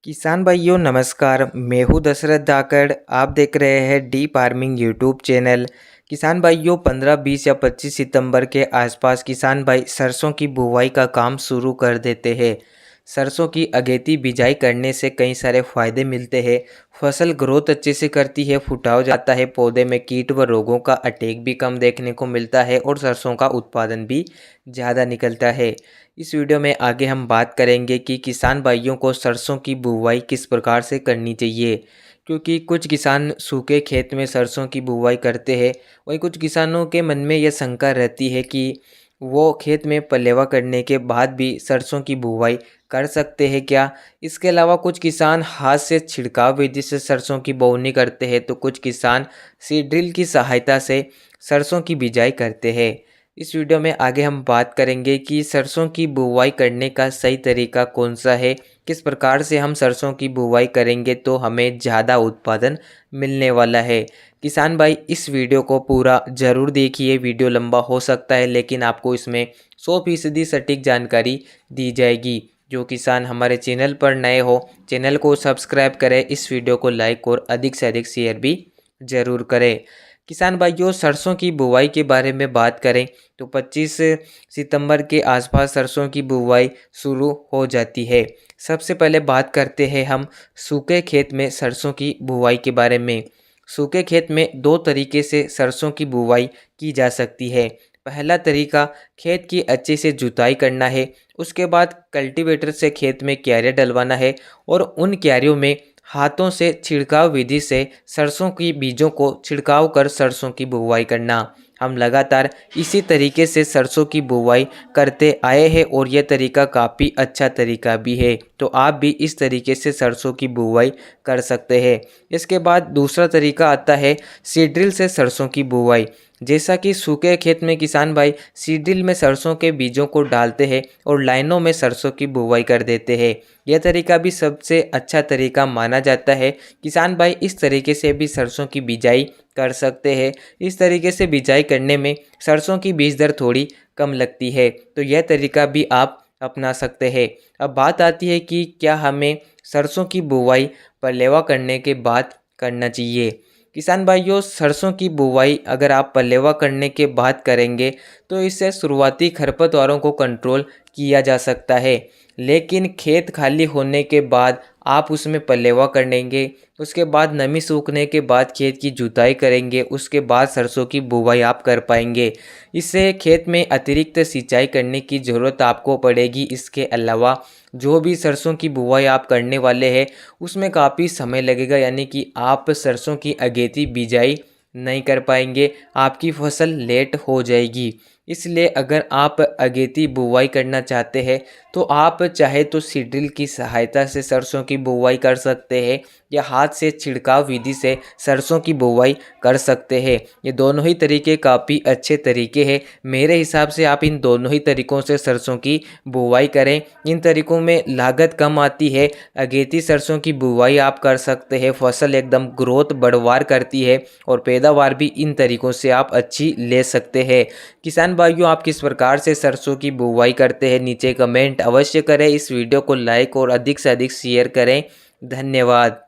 किसान भाइयों नमस्कार। मैं हूं दशरथ धाकड़। आप देख रहे हैं डी फार्मिंग यूट्यूब चैनल। किसान भाइयों 15, 20 या 25 सितंबर के आसपास किसान भाई सरसों की बुवाई का काम शुरू कर देते हैं। सरसों की अगेती बिजाई करने से कई सारे फायदे मिलते हैं। फसल ग्रोथ अच्छे से करती है, फुटाव जाता है, पौधे में कीट व रोगों का अटैक भी कम देखने को मिलता है और सरसों का उत्पादन भी ज़्यादा निकलता है। इस वीडियो में आगे हम बात करेंगे कि किसान भाइयों को सरसों की बुवाई किस प्रकार से करनी चाहिए, क्योंकि कुछ किसान सूखे खेत में सरसों की बुवाई करते हैं। वहीं कुछ किसानों के मन में यह शंका रहती है कि वो खेत में पलेवा करने के बाद भी सरसों की बुवाई कर सकते हैं क्या। इसके अलावा कुछ किसान हाथ से छिड़काव विधि से सरसों की बोवनी करते हैं, तो कुछ किसान सीड ड्रिल की सहायता से सरसों की बिजाई करते हैं। इस वीडियो में आगे हम बात करेंगे कि सरसों की बुवाई करने का सही तरीका कौन सा है, किस प्रकार से हम सरसों की बुवाई करेंगे तो हमें ज़्यादा उत्पादन मिलने वाला है। किसान भाई इस वीडियो को पूरा ज़रूर देखिए। वीडियो लंबा हो सकता है लेकिन आपको इसमें 100% सटीक जानकारी दी जाएगी। जो किसान हमारे चैनल पर नए हो, चैनल को सब्सक्राइब करें, इस वीडियो को लाइक और अधिक से अधिक शेयर भी ज़रूर करें। किसान भाइयों सरसों की बुवाई के बारे में बात करें तो 25 सितंबर के आसपास सरसों की बुवाई शुरू हो जाती है। सबसे पहले बात करते हैं हम सूखे खेत में सरसों की बुवाई के बारे में। सूखे खेत में दो तरीके से सरसों की बुवाई की जा सकती है। पहला तरीका खेत की अच्छे से जुताई करना है, उसके बाद कल्टीवेटर से खेत में क्यारियाँ डलवाना है और उन क्यारियों में हाथों से छिड़काव विधि से सरसों की बीजों को छिड़काव कर सरसों की बुवाई करना। हम लगातार इसी तरीके से सरसों की बुवाई करते आए हैं और यह तरीका काफ़ी अच्छा तरीका भी है, तो आप भी इस तरीके से सरसों की बुवाई कर सकते हैं। इसके बाद दूसरा तरीका आता है सीड ड्रिल से सरसों की बुवाई। जैसा कि सूखे खेत में किसान भाई सीड ड्रिल में सरसों के बीजों को डालते हैं और लाइनों में सरसों की बुवाई कर देते हैं। यह तरीका भी सबसे अच्छा तरीका माना जाता है। किसान भाई इस तरीके से भी सरसों की बिजाई कर सकते हैं। इस तरीके से बिजाई करने में सरसों की बीज दर थोड़ी कम लगती है, तो यह तरीका भी आप अपना सकते हैं। अब बात आती है कि क्या हमें सरसों की बुवाई पलेवा करने के बाद करना चाहिए। किसान भाइयों सरसों की बुवाई अगर आप पलेवा करने के बाद करेंगे तो इससे शुरुआती खरपतवारों को कंट्रोल किया जा सकता है, लेकिन खेत खाली होने के बाद आप उसमें पलेवा करेंगे, उसके बाद नमी सूखने के बाद खेत की जुताई करेंगे, उसके बाद सरसों की बुवाई आप कर पाएंगे। इससे खेत में अतिरिक्त सिंचाई करने की ज़रूरत आपको पड़ेगी। इसके अलावा जो भी सरसों की बुवाई आप करने वाले हैं उसमें काफ़ी समय लगेगा, यानी कि आप सरसों की अगेती बिजाई नहीं कर पाएंगे, आपकी फसल लेट हो जाएगी। इसलिए अगर आप अगेती बुवाई करना चाहते हैं तो आप चाहे तो सीड ड्रिल की सहायता से सरसों की बुवाई कर सकते हैं या हाथ से छिड़काव विधि से सरसों की बुवाई कर सकते हैं। ये दोनों ही तरीके काफ़ी अच्छे तरीके हैं। मेरे हिसाब से आप इन दोनों ही तरीक़ों से सरसों की बुवाई करें। इन तरीक़ों में लागत कम आती है। अगेती सरसों की बुवाई आप कर सकते हैं, फसल एकदम ग्रोथ बढ़वार करती है और पैदावार भी इन तरीक़ों से आप अच्छी ले सकते हैं। किसान भाइयों आप किस प्रकार से सरसों की बुवाई करते हैं नीचे कमेंट अवश्य करें। इस वीडियो को लाइक और अधिक से अधिक शेयर करें। धन्यवाद।